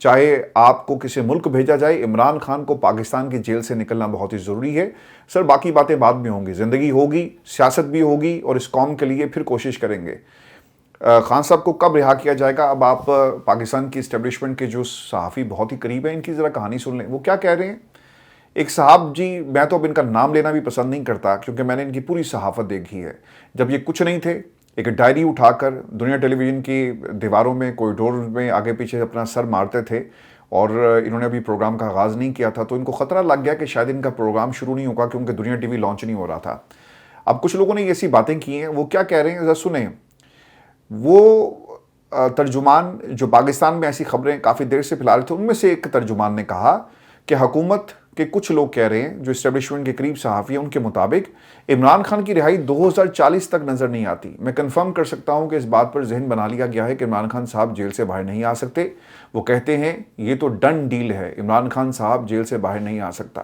چاہے آپ کو کسی ملک بھیجا جائے، عمران خان کو پاکستان کی جیل سے نکلنا بہت ہی ضروری ہے۔ سر باقی باتیں بعد میں ہوں گی، زندگی ہوگی، سیاست بھی ہوگی، اور اس قوم کے لیے پھر کوشش کریں گے۔ خان صاحب کو کب رہا کیا جائے گا؟ اب آپ پاکستان کی اسٹیبلشمنٹ کے جو صحافی بہت ہی قریب ہیں، ان کی ذرا کہانی سن لیں، وہ کیا کہہ رہے ہیں۔ ایک صاحب جی، میں تو اب ان کا نام لینا بھی پسند نہیں کرتا کیونکہ میں نے ان کی پوری صحافت دیکھی ہے۔ جب یہ کچھ نہیں تھے، ایک ڈائری اٹھا کر دنیا ٹیلی ویژن کی دیواروں میں، کوریڈور میں آگے پیچھے اپنا سر مارتے تھے، اور انہوں نے ابھی پروگرام کا آغاز نہیں کیا تھا، تو ان کو خطرہ لگ گیا کہ شاید ان کا پروگرام شروع نہیں ہوگا کیونکہ دنیا ٹی وی لانچ نہیں ہو رہا تھا۔ اب کچھ لوگوں نے ایسی باتیں کی ہیں، وہ کیا کہہ رہے ہیں ذرا سنیں۔ وہ ترجمان جو پاکستان میں ایسی خبریں کافی دیر سے پھیلا رہے تھے، ان میں سے ایک ترجمان نے کہا کہ حکومت کے کچھ لوگ کہہ رہے ہیں جو اسٹیبلشمنٹ کے قریب صحافی ہیں، ان کے مطابق عمران خان کی رہائی 2040 تک نظر نہیں آتی۔ میں کنفرم کر سکتا ہوں کہ اس بات پر ذہن بنا لیا گیا ہے کہ عمران خان صاحب جیل سے باہر نہیں آ سکتے۔ وہ کہتے ہیں یہ تو ڈن ڈیل ہے، عمران خان صاحب جیل سے باہر نہیں آ سکتا۔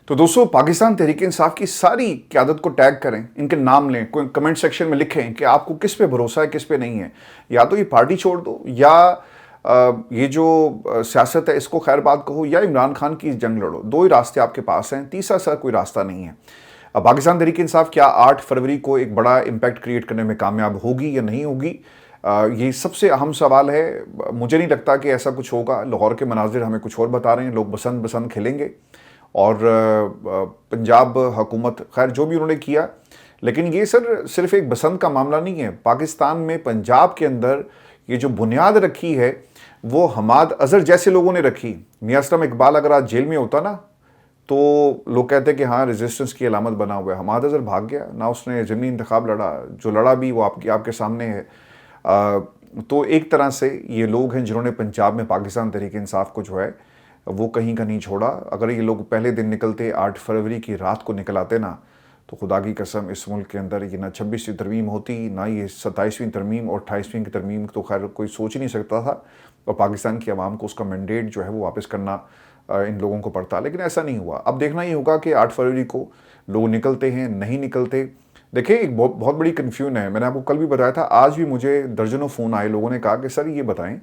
تو دوستو، پاکستان تحریک انصاف کی ساری قیادت کو ٹیگ کریں، ان کے نام لیں، کوئی کمنٹ سیکشن میں لکھیں کہ آپ کو کس پہ بھروسہ ہے، کس پہ نہیں ہے۔ یا تو یہ پارٹی چھوڑ دو، یا یہ جو سیاست ہے اس کو خیر بات کہو، یا عمران خان کی جنگ لڑو۔ دو ہی راستے آپ کے پاس ہیں، تیسرا سر کوئی راستہ نہیں ہے۔ پاکستان تحریک انصاف کیا 8 فروری کو ایک بڑا امپیکٹ کریٹ کرنے میں کامیاب ہوگی یا نہیں ہوگی؟ یہ سب سے اہم سوال ہے۔ مجھے نہیں لگتا کہ ایسا کچھ ہوگا۔ لاہور کے مناظر ہمیں کچھ اور بتا رہے ہیں، لوگ بسند کھیلیں گے، اور پنجاب حکومت خیر جو بھی انہوں نے کیا، لیکن یہ سر صرف ایک بسند کا معاملہ نہیں ہے۔ پاکستان میں پنجاب کے اندر یہ جو بنیاد رکھی ہے وہ حماد اظہر جیسے لوگوں نے رکھی۔ میاں اسلم اقبال اگر آج جیل میں ہوتا نا تو لوگ کہتے کہ ہاں ریزسٹنس کی علامت بنا ہوا ہے۔ حماد اظہر بھاگ گیا، نہ اس نے ضمنی انتخاب لڑا، جو لڑا بھی وہ آپ کے سامنے ہے۔ تو ایک طرح سے یہ لوگ ہیں جنہوں نے پنجاب میں پاکستان تحریک انصاف کو جو ہے وہ کہیں کا نہیں چھوڑا۔ اگر یہ لوگ پہلے دن نکلتے، 8 فروری کی رات کو نکل آتے نا، تو خدا کی قسم اس ملک کے اندر یہ نہ 26ویں ترمیم ہوتی، نہ یہ 27ویں ترمیم اور 28ویں کی ترمیم، تو خیر کوئی سوچ ہی نہیں سکتا تھا، اور پاکستان کی عوام کو اس کا مینڈیٹ جو ہے وہ واپس کرنا ان لوگوں کو پڑتا۔ لیکن ایسا نہیں ہوا۔ اب دیکھنا یہ ہوگا کہ 8 فروری کو لوگ نکلتے ہیں نہیں نکلتے۔ دیکھیں، ایک بہت بڑی کنفیوژن ہے۔ میں نے آپ کو کل بھی بتایا تھا، آج بھی مجھے درجنوں فون آئے، لوگوں نے کہا کہ سر یہ بتائیں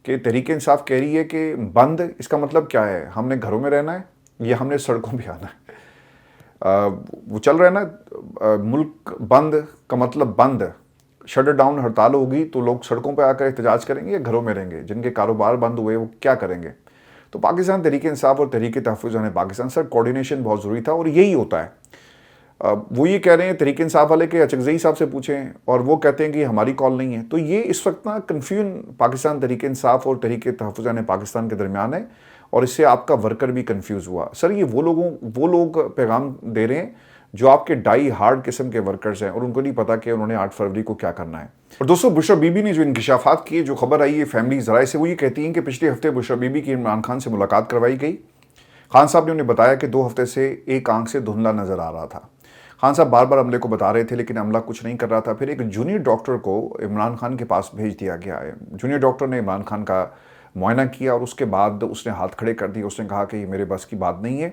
کہ تحریک انصاف کہہ رہی ہے کہ بند، اس کا مطلب کیا ہے؟ ہم نے گھروں میں رہنا ہے یا ہم نے سڑکوں پہ آنا ہے؟ وہ چل رہا ہے نا، ملک بند کا مطلب بند، شٹر ڈاؤن ہڑتال ہوگی تو لوگ سڑکوں پہ آ کر احتجاج کریں گے یا گھروں میں رہیں گے؟ جن کے کاروبار بند ہوئے وہ کیا کریں گے؟ تو پاکستان تحریک انصاف اور تحریک تحفظ پاکستان، سر کوارڈینیشن بہت ضروری تھا، اور یہی ہوتا ہے۔ وہ یہ کہہ رہے ہیں تحریک انصاف والے کہ اچکزئی صاحب سے پوچھیں، اور وہ کہتے ہیں کہ ہماری کال نہیں ہے۔ تو یہ اس وقت نا کنفیوژن پاکستان تحریک انصاف اور تحریک تحفظ پاکستان کے درمیان ہے، اور اس سے آپ کا ورکر بھی کنفیوز ہوا۔ سر یہ وہ لوگ پیغام دے رہے ہیں جو آپ کے ڈائی ہارڈ قسم کے ورکرز ہیں، اور ان کو نہیں پتا کہ انہوں نے 8 فروری کو کیا کرنا ہے۔ اور دوستو، بشرا بی بی نے جو انکشافات کیے، جو خبر آئی ہے فیملی ذرائع سے، وہ یہ کہتی ہیں کہ پچھلے ہفتے بشرا بی بی کی عمران خان سے ملاقات کروائی گئی۔ خان صاحب نے انہیں بتایا کہ 2 ہفتے سے ایک آنکھ سے دھندلا نظر آ رہا تھا۔ خان صاحب بار بار عملے کو بتا رہے تھے لیکن عملہ کچھ نہیں کر رہا تھا۔ پھر ایک جونیئر ڈاکٹر کو عمران خان کے پاس بھیج دیا گیا ہے۔ جونیئر ڈاکٹر نے عمران خان کا معائنہ کیا، اور اس کے بعد اس نے ہاتھ کھڑے کر دیے۔ اس نے کہا کہ یہ میرے بس کی بات نہیں ہے۔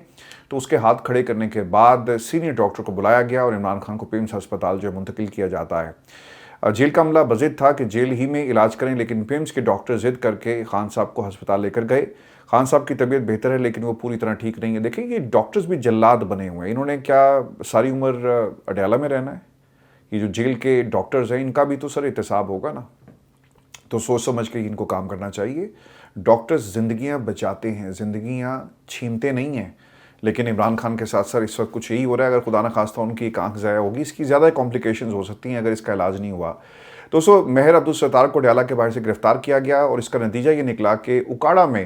تو اس کے ہاتھ کھڑے کرنے کے بعد سینئر ڈاکٹر کو بلایا گیا، اور عمران خان کو پیمز ہسپتال جو منتقل کیا جاتا ہے۔ جیل کا عملہ بضد تھا کہ جیل ہی میں علاج کریں، لیکن پیمز کے ڈاکٹر ضد کر کے خان صاحب کو ہسپتال لے کر گئے۔ خان صاحب کی طبیعت بہتر ہے لیکن وہ پوری طرح ٹھیک نہیں ہے۔ دیکھیں، یہ ڈاکٹرز بھی جلاد بنے ہوئے ہیں۔ انہوں نے کیا ساری عمر اڈیالہ میں رہنا ہے؟ یہ جو جیل کے ڈاکٹرز ہیں ان کا بھی تو سر احتساب ہوگا نا، تو سوچ سمجھ کے ان کو کام کرنا چاہیے۔ ڈاکٹرز زندگیاں بچاتے ہیں، زندگیاں چھینتے نہیں ہیں۔ لیکن عمران خان کے ساتھ سر اس وقت کچھ یہی ہو رہا ہے۔ اگر خدا نہ خواستہ ان کی ایک آنکھ ضائع ہوگی، اس کی زیادہ کمپلیکیشنز ہو سکتی ہیں اگر اس کا علاج نہیں ہوا۔ دوستو، مہر عبدالستار کو اڈیالہ کے باہر سے گرفتار کیا گیا، اور اس کا نتیجہ یہ نکلا کہ اکاڑا میں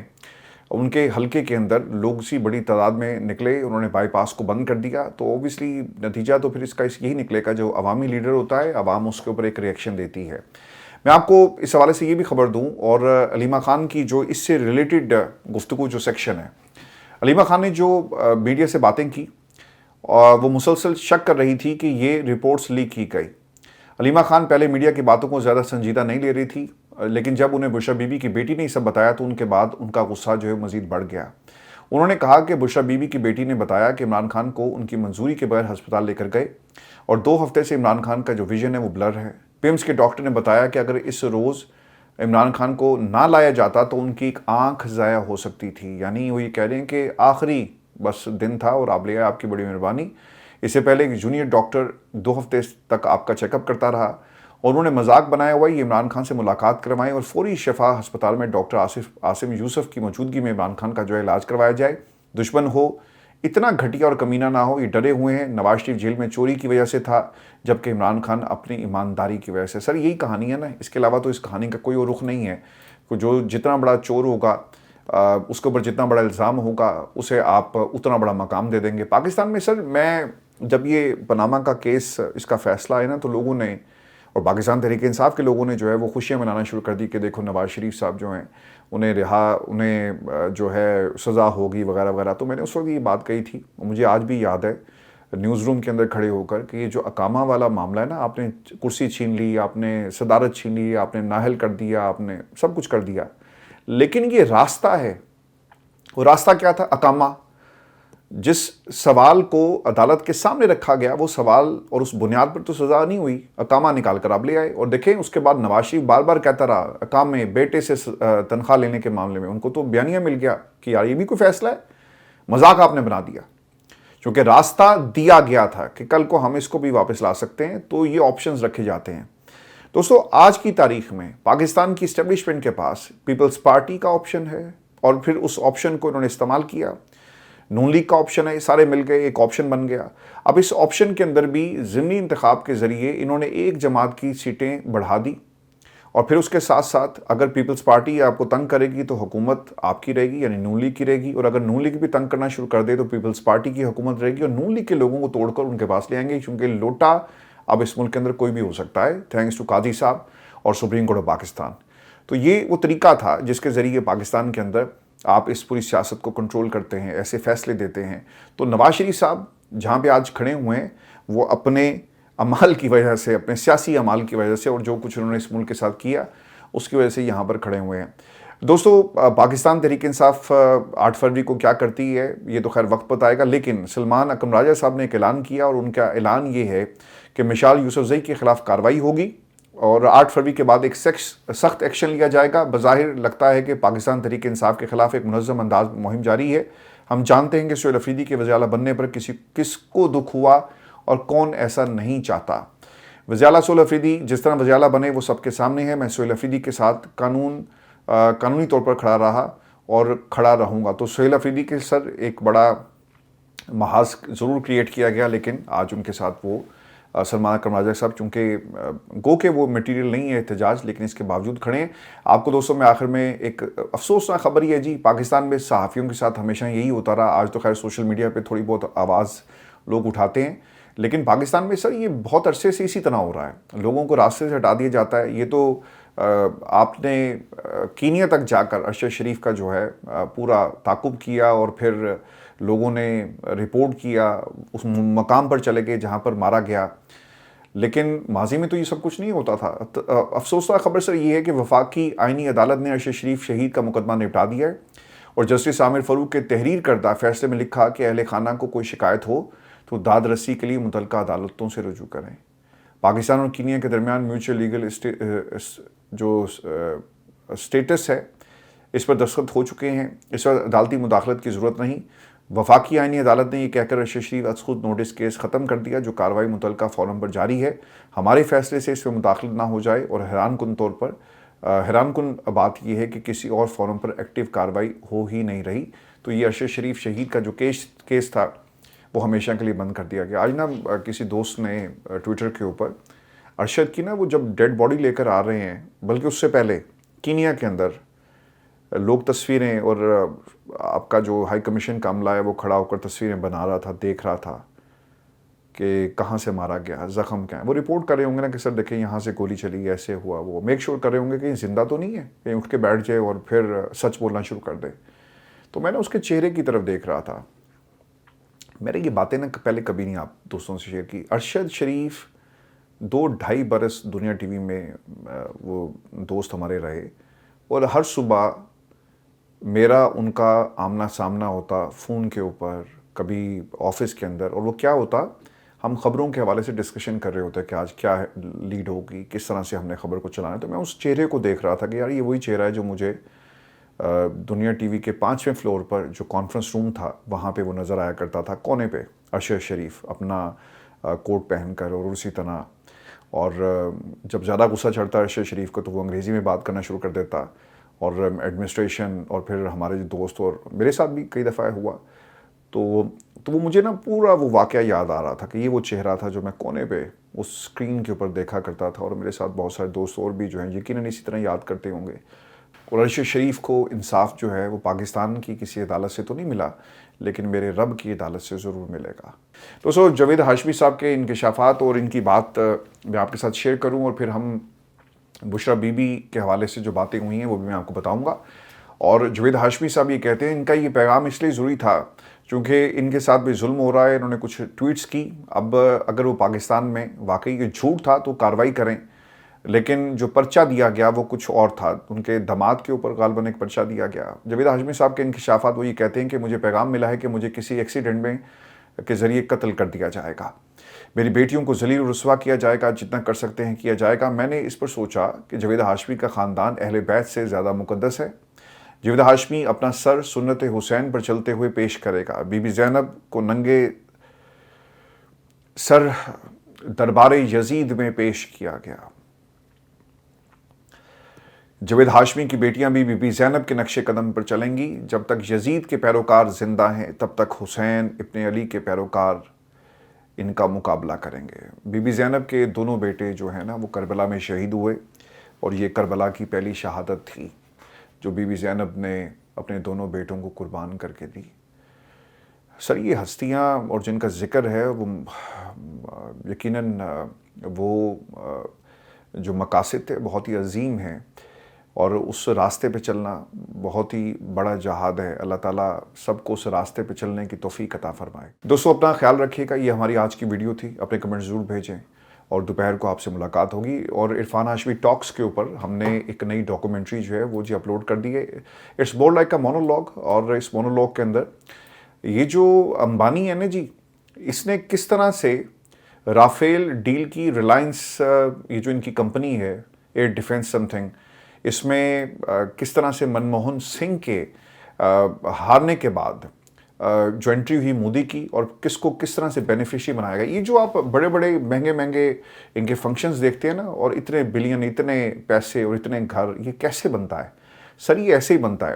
ان کے حلقے کے اندر لوگ سی بڑی تعداد میں نکلے۔ انہوں نے بائی پاس کو بند کر دیا، تو اوبیسلی نتیجہ تو پھر اس کا یہی نکلے گا، جو عوامی لیڈر ہوتا ہے عوام اس کے اوپر ایک ریئیکشن دیتی ہے۔ میں آپ کو اس حوالے سے یہ بھی خبر دوں، اور علیمہ خان کی جو اس سے ریلیٹڈ گفتگو جو سیکشن ہے، علیمہ خان نے جو میڈیا سے باتیں کی، وہ مسلسل شک کر رہی تھی کہ یہ رپورٹس لیک کی گئی۔ علیمہ خان پہلے میڈیا کی باتوں کو زیادہ سنجیدہ نہیں لے رہی تھی، لیکن جب انہیں بشرا بی بی کی بیٹی نے یہ سب بتایا تو ان کے بعد ان کا غصہ جو ہے مزید بڑھ گیا۔ انہوں نے کہا کہ بشرا بی بی کی بیٹی نے بتایا کہ عمران خان کو ان کی منظوری کے بغیر ہسپتال لے کر گئے، اور 2 ہفتے سے عمران خان کا جو ویژن ہے وہ بلر ہے۔ پیمز کے ڈاکٹر نے بتایا کہ اگر اس روز عمران خان کو نہ لایا جاتا تو ان کی ایک آنکھ ضائع ہو سکتی تھی. یعنی وہ یہ کہہ رہے ہیں کہ آخری بس دن تھا اور آپ لے آئے, آپ کی بڑی مہربانی. اس سے پہلے ایک جونیئر ڈاکٹر 2 ہفتے تک آپ کا چیک اپ کرتا رہا اور انہوں نے مذاق بنایا ہوا یہ عمران خان سے ملاقات کروائی اور فوری شفا ہسپتال میں ڈاکٹر عاصم یوسف کی موجودگی میں عمران خان کا جو ہے علاج کروایا جائے. دشمن ہو اتنا گھٹیا اور کمینہ نہ ہو, یہ ڈرے ہوئے ہیں. نواز شریف جیل میں چوری کی وجہ سے تھا جبکہ عمران خان اپنی ایمانداری کی وجہ سے. سر یہی کہانی ہے نا, اس کے علاوہ تو اس کہانی کا کوئی اور رخ نہیں ہے. جو جتنا بڑا چور ہوگا اس کے اوپر جتنا بڑا الزام ہوگا اسے آپ اتنا بڑا مقام دے دیں گے. پاکستان میں سر میں جب یہ پاناما کا کیس اس کا فیصلہ آیا نا تو لوگوں نے اور پاکستان تحریک انصاف کے لوگوں نے جو ہے وہ خوشیاں منانا شروع کر دی کہ دیکھو نواز شریف صاحب جو ہیں انہیں جو ہے سزا ہوگی وغیرہ وغیرہ. تو میں نے اس وقت یہ بات کہی تھی, مجھے آج بھی یاد ہے نیوز روم کے اندر کھڑے ہو کر کہ یہ جو اقامہ والا معاملہ ہے نا, آپ نے کرسی چھین لی, آپ نے صدارت چھین لی, آپ نے نااہل کر دیا, آپ نے سب کچھ کر دیا, لیکن یہ راستہ ہے. وہ راستہ کیا تھا؟ اقامہ. جس سوال کو عدالت کے سامنے رکھا گیا وہ سوال اور اس بنیاد پر تو سزا نہیں ہوئی, اقامہ نکال کر آپ لے آئے. اور دیکھیں اس کے بعد نواز شریف بار بار کہتا رہا اقامے بیٹے سے تنخواہ لینے کے معاملے میں ان کو تو بیانیہ مل گیا کہ یار یہ بھی کوئی فیصلہ ہے. مذاق آپ نے بنا دیا, چونکہ راستہ دیا گیا تھا کہ کل کو ہم اس کو بھی واپس لا سکتے ہیں, تو یہ آپشنز رکھے جاتے ہیں. دوستو آج کی تاریخ میں پاکستان کی اسٹیبلشمنٹ کے پاس پیپلز پارٹی کا آپشن ہے اور پھر اس آپشن کو انہوں نے استعمال کیا. نون لیگ کا آپشن ہے, سارے مل گئے ایک آپشن بن گیا. اب اس آپشن کے اندر بھی ضمنی انتخاب کے ذریعے انہوں نے ایک جماعت کی سیٹیں بڑھا دی اور پھر اس کے ساتھ ساتھ اگر پیپلز پارٹی آپ کو تنگ کرے گی تو حکومت آپ کی رہے گی, یعنی نون لیگ کی رہے گی, اور اگر نون لیگ بھی تنگ کرنا شروع کر دے تو پیپلز پارٹی کی حکومت رہے گی اور نون لیگ کے لوگوں کو توڑ کر ان کے پاس لے آئیں گے, کیونکہ لوٹا اب اس ملک کے اندر کوئی بھی ہو سکتا ہے تھینکس ٹو قاضی صاحب اور سپریم کورٹ آف پاکستان. تو یہ وہ طریقہ تھا جس کے ذریعے پاکستان کے اندر آپ اس پوری سیاست کو کنٹرول کرتے ہیں, ایسے فیصلے دیتے ہیں. تو نواز شریف صاحب جہاں پہ آج کھڑے ہوئے ہیں وہ اپنے اعمال کی وجہ سے, اپنے سیاسی اعمال کی وجہ سے اور جو کچھ انہوں نے اس ملک کے ساتھ کیا اس کی وجہ سے یہاں پر کھڑے ہوئے ہیں. دوستو پاکستان تحریک انصاف 8 فروری کو کیا کرتی ہے یہ تو خیر وقت بتائے گا, لیکن سلمان اکرم راجہ صاحب نے ایک اعلان کیا اور ان کا اعلان یہ ہے کہ مشال یوسفزئی کے خلاف کارروائی ہوگی اور 8 فروری کے بعد ایک سخت ایکشن لیا جائے گا. بظاہر لگتا ہے کہ پاکستان تحریک انصاف کے خلاف ایک منظم انداز مہم جاری ہے. ہم جانتے ہیں کہ سہیل افریدی کے وزیر اعلیٰ بننے پر کس کو دکھ ہوا اور کون ایسا نہیں چاہتا. وزیر اعلیٰ سہیل افریدی جس طرح وزیر اعلیٰ بنے وہ سب کے سامنے ہے. میں سہیل افریدی کے ساتھ قانونی طور پر کھڑا رہا اور کھڑا رہوں گا. تو سہیل افریدی کے سر ایک بڑا محاذ ضرور کریٹ کیا گیا, لیکن آج ان کے ساتھ وہ سلمان اکرم راجہ صاحب چونکہ گو کہ وہ میٹیریل نہیں ہے احتجاج, لیکن اس کے باوجود کھڑے ہیں. آپ کو دوستوں میں آخر میں ایک افسوسناک خبر یہ ہے جی, پاکستان میں صحافیوں کے ساتھ ہمیشہ یہی ہوتا رہا. آج تو خیر سوشل میڈیا پہ تھوڑی بہت آواز لوگ اٹھاتے ہیں, لیکن پاکستان میں سر یہ بہت عرصے سے اسی طرح ہو رہا ہے, لوگوں کو راستے سے ہٹا دیا جاتا ہے. یہ تو آپ نے کینیا تک جا کر ارشد شریف کا جو ہے پورا تعاقب کیا اور پھر لوگوں نے رپورٹ کیا, اس مقام پر چلے گئے جہاں پر مارا گیا, لیکن ماضی میں تو یہ سب کچھ نہیں ہوتا تھا. افسوسناک خبر سر یہ ہے کہ وفاقی آئینی عدالت نے ارشد شریف شہید کا مقدمہ نپٹا دیا ہے اور جسٹس عامر فاروق کے تحریر کردہ فیصلے میں لکھا کہ اہل خانہ کو کوئی شکایت ہو تو داد رسی کے لیے متعلقہ عدالتوں سے رجوع کریں. پاکستان اور کینیا کے درمیان میوچل لیگل جو اسٹیٹس ہے اس پر دستخط ہو چکے ہیں, اس پر عدالتی مداخلت کی ضرورت نہیں. وفاقی آئینی عدالت نے یہ کہہ کر ارشد شریف از خود نوٹس کیس ختم کر دیا جو کارروائی متعلقہ فورم پر جاری ہے. ہمارے فیصلے سے اس پہ مداخلت نہ ہو جائے, اور حیران کن بات یہ ہے کہ کسی اور فورم پر ایکٹیو کارروائی ہو ہی نہیں رہی. تو یہ ارشد شریف شہید کا جو کیس تھا وہ ہمیشہ کے لیے بند کر دیا گیا. آج نا کسی دوست نے ٹویٹر کے اوپر ارشد کی نا وہ جب ڈیڈ باڈی لے کر آ رہے ہیں, بلکہ اس سے پہلے کینیا کے اندر لوگ تصویریں اور آپ کا جو ہائی کمیشن کا عملہ ہے وہ کھڑا ہو کر تصویریں بنا رہا تھا, دیکھ رہا تھا کہ کہاں سے مارا گیا, زخم کیا ہے. وہ رپورٹ کر رہے ہوں گے نا کہ سر دیکھیں یہاں سے گولی چلی, ایسے ہوا, وہ میک شور کر رہے ہوں گے کہ یہ زندہ تو نہیں ہے, کہیں اٹھ کے بیٹھ جائے اور پھر سچ بولنا شروع کر دے. تو میں نے اس کے چہرے کی طرف دیکھ رہا تھا. میں نے یہ باتیں نا پہلے کبھی نہیں آپ دوستوں سے شیئر کی. ارشد شریف 2-2.5 برس دنیا ٹی وی میں وہ دوست ہمارے رہے, اور ہر صبح میرا ان کا آمنا سامنا ہوتا فون کے اوپر, کبھی آفس کے اندر. اور وہ کیا ہوتا, ہم خبروں کے حوالے سے ڈسکشن کر رہے ہوتے ہیں کہ آج کیا لیڈ ہوگی, کس طرح سے ہم نے خبر کو چلانا ہے. تو میں اس چہرے کو دیکھ رہا تھا کہ یار یہ وہی چہرہ ہے جو مجھے دنیا ٹی وی کے 5ویں فلور پر جو کانفرنس روم تھا وہاں پہ وہ نظر آیا کرتا تھا, کونے پہ ارشد شریف اپنا کوٹ پہن کر, اور اسی طرح اور جب زیادہ غصہ چڑھتا ارشد شریف کو تو وہ انگریزی میں بات کرنا شروع کر دیتا, اور ایڈمنسٹریشن اور پھر ہمارے جو دوست, اور میرے ساتھ بھی کئی دفعہ ہوا, تو وہ مجھے نا پورا وہ واقعہ یاد آ رہا تھا کہ یہ وہ چہرہ تھا جو میں کونے پہ اس اسکرین کے اوپر دیکھا کرتا تھا, اور میرے ساتھ بہت سارے دوست اور بھی جو ہیں یقیناً اسی طرح یاد کرتے ہوں گے. اور ارشد شریف کو انصاف جو ہے وہ پاکستان کی کسی عدالت سے تو نہیں ملا, لیکن میرے رب کی عدالت سے ضرور ملے گا. دوستو, جاوید ہاشمی صاحب کے انکشافات اور ان کی بات میں آپ کے ساتھ شیئر کروں, اور پھر ہم بشرا بی بی کے حوالے سے جو باتیں ہوئی ہیں وہ بھی میں آپ کو بتاؤں گا. اور جاوید ہاشمی صاحب یہ کہتے ہیں ان کا یہ پیغام اس لیے ضروری تھا چونکہ ان کے ساتھ بھی ظلم ہو رہا ہے. انہوں نے کچھ ٹویٹس کی, اب اگر وہ پاکستان میں واقعی یہ جھوٹ تھا تو کارروائی کریں, لیکن جو پرچہ دیا گیا وہ کچھ اور تھا. ان کے داماد کے اوپر غالباً ایک پرچہ دیا گیا. جاوید ہاشمی صاحب کے انکشافات وہ یہ کہتے ہیں کہ مجھے پیغام ملا ہے کہ مجھے کسی ایکسیڈنٹ میں کے ذریعے قتل کر دیا جائے گا, میری بیٹیوں کو ذلیل و رسوا کیا جائے گا, جتنا کر سکتے ہیں کیا جائے گا. میں نے اس پر سوچا کہ جاوید ہاشمی کا خاندان اہل بیت سے زیادہ مقدس ہے. جاوید ہاشمی اپنا سر سنت حسین پر چلتے ہوئے پیش کرے گا. بی بی زینب کو ننگے سر دربار یزید میں پیش کیا گیا. جاوید ہاشمی کی بیٹیاں بھی بی بی زینب کے نقش قدم پر چلیں گی. جب تک یزید کے پیروکار زندہ ہیں تب تک حسین ابن علی کے پیروکار ان کا مقابلہ کریں گے. بی بی زینب کے دونوں بیٹے جو ہیں نا وہ کربلا میں شہید ہوئے, اور یہ کربلا کی پہلی شہادت تھی جو بی بی زینب نے اپنے دونوں بیٹوں کو قربان کر کے دی. سر, یہ ہستیاں اور جن کا ذکر ہے وہ یقیناً وہ جو مقاصد تھے بہت ہی عظیم ہیں, اور اس راستے پہ چلنا بہت ہی بڑا جہاد ہے. اللہ تعالیٰ سب کو اس راستے پہ چلنے کی توفیق عطا فرمائے. دوستو, اپنا خیال رکھیے گا. یہ ہماری آج کی ویڈیو تھی. اپنے کمنٹ ضرور بھیجیں, اور دوپہر کو آپ سے ملاقات ہوگی. اور عرفان ہاشمی ٹاکس کے اوپر ہم نے ایک نئی ڈاکومنٹری جو ہے وہ اپلوڈ کر دی ہے. It's more like a monologue, اور اس مونولوگ کے اندر یہ جو امبانی ہے نا جی, اس نے کس طرح سے رافیل ڈیل کی, ریلائنس یہ جو ان کی کمپنی ہے ایئر ڈیفینس سم تھنگ, اس میں کس طرح سے منموہن سنگھ کے ہارنے کے بعد جو انٹری ہوئی مودی کی, اور کس طرح سے بینیفیشری بنایا گیا. یہ جو آپ بڑے بڑے مہنگے ان کے فنکشنز دیکھتے ہیں نا, اور اتنے بلین, اتنے پیسے اور اتنے گھر, یہ کیسے بنتا ہے؟ سر, یہ ایسے ہی بنتا ہے.